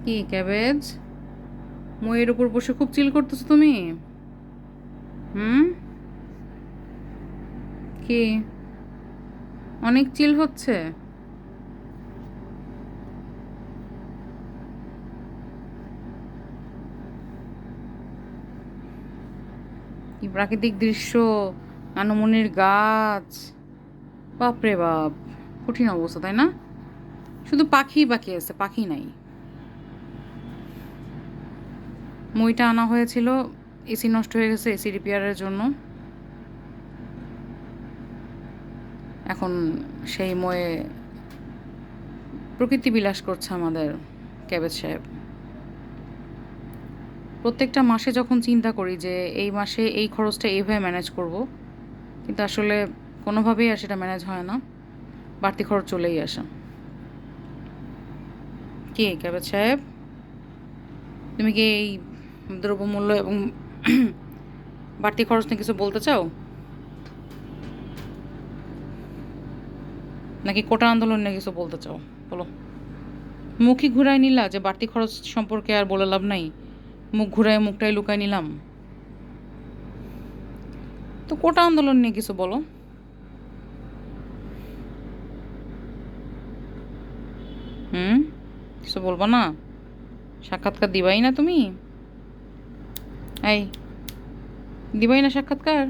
কি ক্যাবেজ, মইয়ের উপর বসে খুব চিল করতেছো তুমি? হুম, কি অনেক চিল হচ্ছে? কি প্রাকৃতিক দৃশ্য, আনমনির গাছ, বাপরে বাপ, কঠিন অবস্থা তাই না? শুধু পাখি বাকি আছে, পাখি নাই। মইটা আনা হয়েছিল, এসি নষ্ট হয়ে গেছে, এসি রিপেয়ারের জন্য। এখন সেই ময়ে প্রকৃতি বিলাস করছে আমাদের ক্যাবেজ সাহেব। প্রত্যেকটা মাসে যখন চিন্তা করি যে এই মাসে এই খরচটা এইভাবে ম্যানেজ করব, কিন্তু আসলে কোনোভাবেই আর সেটা ম্যানেজ হয় না, বাড়তি খরচ চলেই আসে। কি ক্যাবেজ সাহেব, তুমি কি এই দ্রব্যমূল্য এবং বাড়তি খরচ নিয়ে কিছু বলতে চাও, নাকি কোটা আন্দোলন নিয়ে কিছু বলতে চাও? বলো। মুখই ঘুরাই নিলা যে বাড়তি খরচ সম্পর্কে আর বলে লাভ নাই, মুখ ঘুরায় মুখটাই লুকায় নিলাম। তো কোটা আন্দোলন নিয়ে কিছু বলো। হুম, কিছু বলবা না? সাক্ষাৎকার দিবাই না তুমি? এই, দিবাই না সাক্ষাৎকার?